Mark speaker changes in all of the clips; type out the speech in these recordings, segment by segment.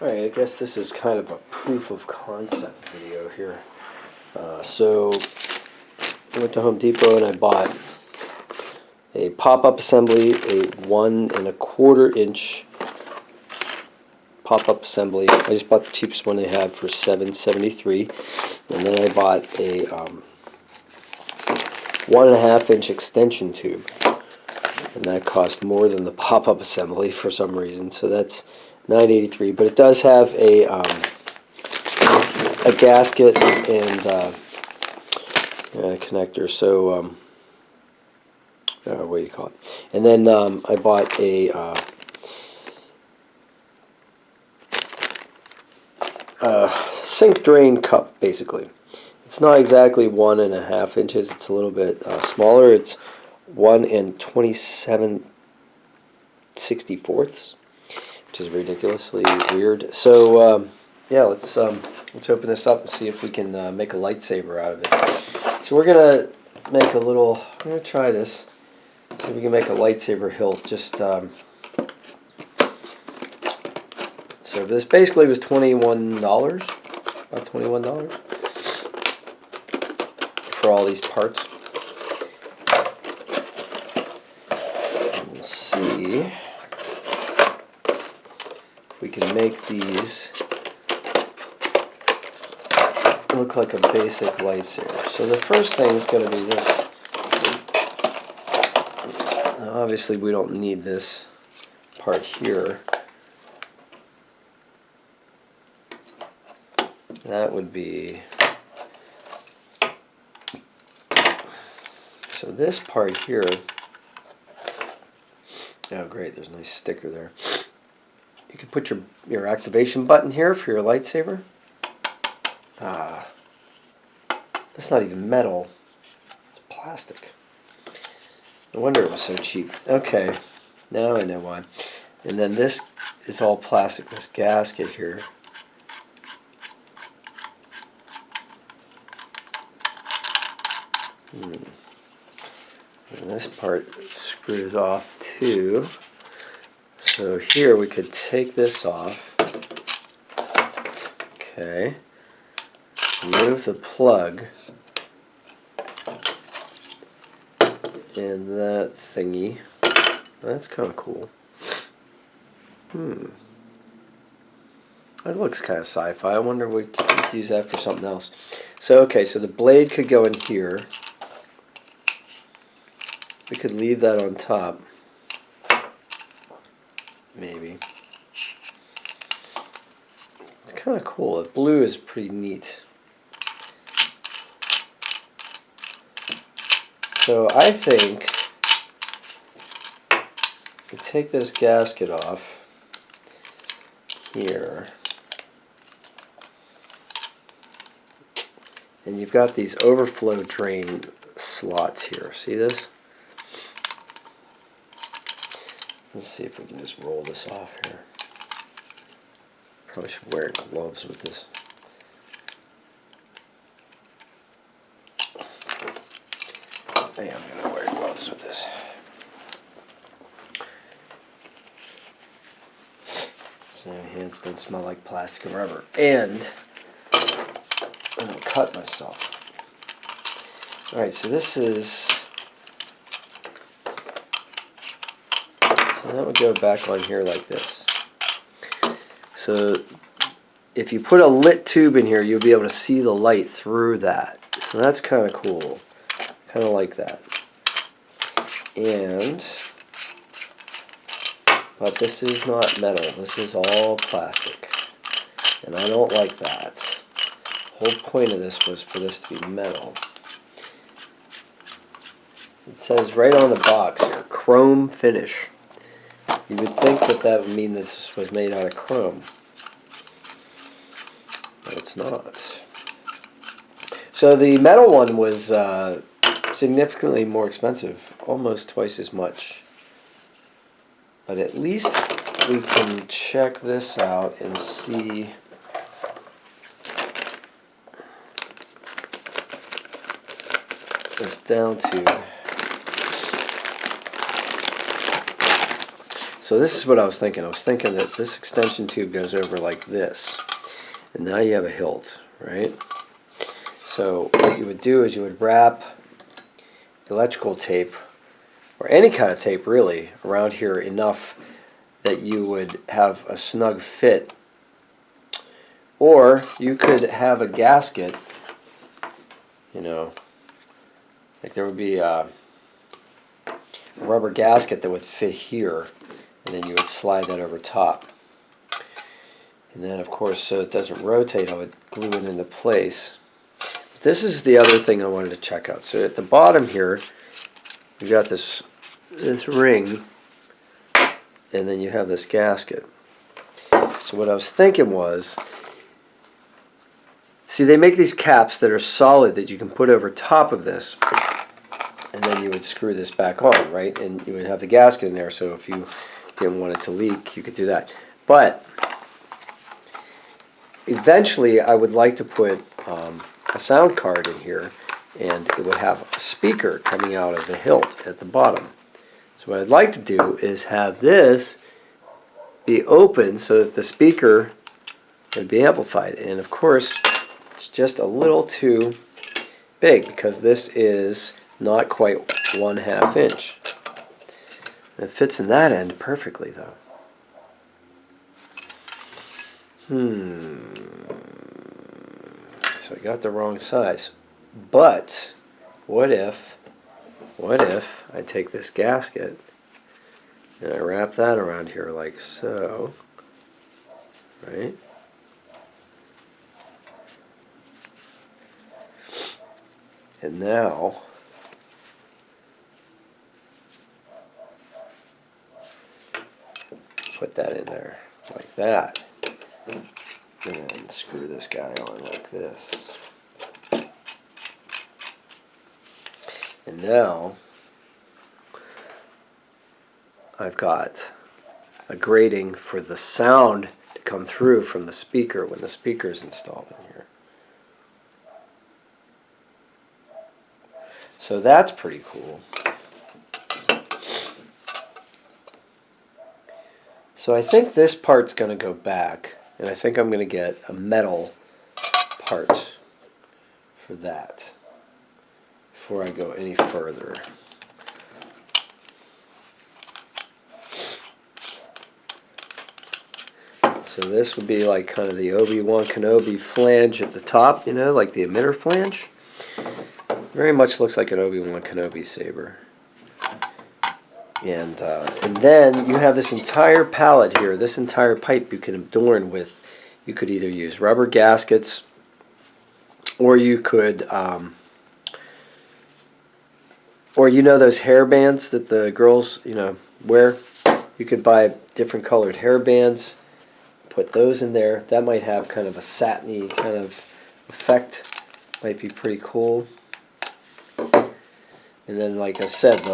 Speaker 1: Alright, I guess this is kind of a proof of concept video here. So I went to Home Depot and I bought a pop-up assembly, a 1 1/4 inch pop-up assembly. I just bought the cheapest one they have for $7.73, and then I bought a 1 1/2 inch extension tube, and that cost more than the pop-up assembly for some reason. So that's $9.83, but it does have a gasket and a connector. So what do you call it? And then I bought a sink drain cup, basically. It's not exactly 1 1/2 inches. It's a little bit smaller. It's 1 27/64, which is ridiculously weird. So yeah, let's open this up and see if we can make a lightsaber out of it. So we're gonna make a little. I'm gonna try this. See if we can make a lightsaber hilt. Just so this basically was $21, about $21 for all these parts. And we'll see if we can make these look like a basic lightsaber. So the first thing is going to be this. Obviously we don't need this part here. That would be, so this part here, oh great, there's a nice sticker there. You could put your activation button here for your lightsaber. That's not even metal, it's plastic. No wonder it was so cheap. Okay, now I know why. And then this is all plastic, this gasket here. And this part screws off too. So here we could take this off. Okay. Remove the plug. And that thingy. That's kind of cool. That looks kind of sci-fi. I wonder if we could use that for something else. So okay, so the blade could go in here. We could leave that on top, maybe. It's kind of cool. The blue is pretty neat. So I think we take this gasket off here, and you've got these overflow drain slots here. See this? Let's see if we can just roll this off here. Probably should wear gloves with this. I am going to wear gloves with this. So my hands don't smell like plastic and rubber. And I don't cut myself. Alright, so this is... that would go back on here like this. So if you put a lit tube in here, you'll be able to see the light through that. So that's kind of cool. Kind of like that. But this is not metal. This is all plastic. And I don't like that. The whole point of this was for this to be metal. It says right on the box here, chrome finish. You would think that that would mean that this was made out of chrome, but it's not. So the metal one was significantly more expensive, almost twice as much. But at least we can check this out and see. It's down to. So this is what I was thinking. I was thinking that this extension tube goes over like this. And now you have a hilt, right? So what you would do is you would wrap electrical tape, or any kind of tape really, around here enough that you would have a snug fit. Or you could have a gasket, you know, like there would be a rubber gasket that would fit here, and then you would slide that over top. And then of course, so it doesn't rotate, I would glue it into place. This is the other thing I wanted to check out. So at the bottom here, you got this ring, and then you have this gasket. So what I was thinking was, see, they make these caps that are solid that you can put over top of this, and then you would screw this back on, right? And you would have the gasket in there, so if you didn't want it to leak, you could do that. But eventually, I would like to put a sound card in here, and it would have a speaker coming out of the hilt at the bottom. So what I'd like to do is have this be open so that the speaker would be amplified. And of course, it's just a little too big because this is not quite 1/2 inch. It fits in that end perfectly though. So I got the wrong size. But what if I take this gasket and I wrap that around here like so, right? And now put that in there like that. And screw this guy on like this. And now I've got a grating for the sound to come through from the speaker when the speaker is installed in here. So that's pretty cool. So I think this part's going to go back, and I think I'm going to get a metal part for that before I go any further. So this would be like kind of the Obi-Wan Kenobi flange at the top, you know, like the emitter flange. Very much looks like an Obi-Wan Kenobi saber. And then you have this entire palette here, this entire pipe you can adorn with. You could either use rubber gaskets, or you could, or you know those hair bands that the girls, you know, wear? You could buy different colored hair bands, put those in there. That might have kind of a satiny kind of effect. Might be pretty cool. And then, like I said,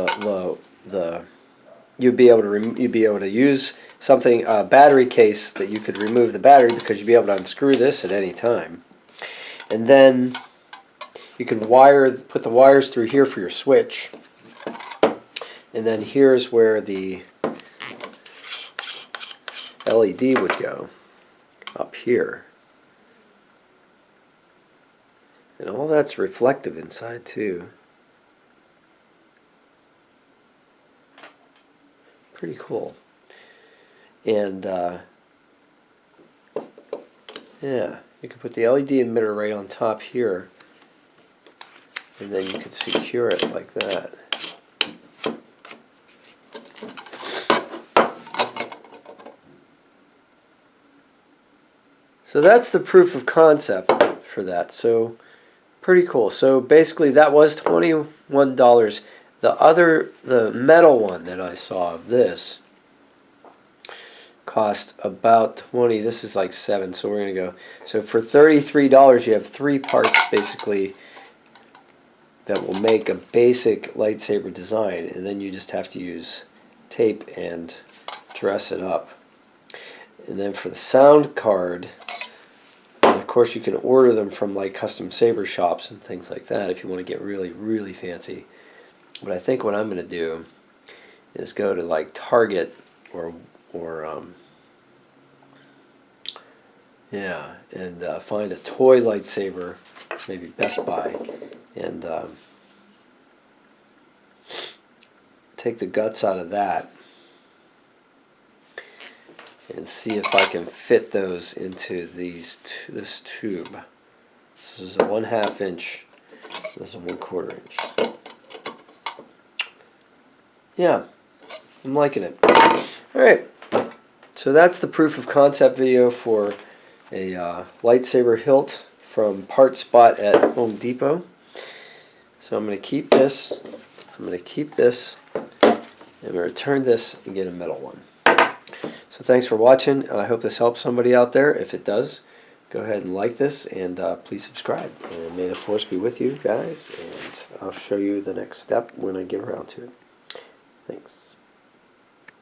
Speaker 1: you'd be able to use something, a battery case that you could remove the battery, because you'd be able to unscrew this at any time. And then you can put the wires through here for your switch. And then here's where the LED would go, up here. And all that's reflective inside too. Pretty cool. And yeah, you can put the LED emitter right on top here, and then you could secure it like that. So that's the proof of concept for that. So pretty cool. So basically that was $21. The metal one that I saw of this cost about 20. This is like 7, so we're gonna go. So for $33, you have 3 parts basically that will make a basic lightsaber design, and then you just have to use tape and dress it up. And then for the sound card, and of course you can order them from like custom saber shops and things like that if you want to get really, really fancy. But I think what I'm going to do is go to like Target or yeah, and find a toy lightsaber, maybe Best Buy, and take the guts out of that and see if I can fit those into this tube. This is a 1/2 inch. This is a 1/4 inch. Yeah, I'm liking it. All right, so that's the proof of concept video for a lightsaber hilt from Part Spot at Home Depot. So I'm going to keep this. I'm going to keep this. I'm going to return this and get a metal one. So thanks for watching. I hope this helps somebody out there. If it does, go ahead and like this, and please subscribe. And may the force be with you guys, and I'll show you the next step when I get around to it. Thanks.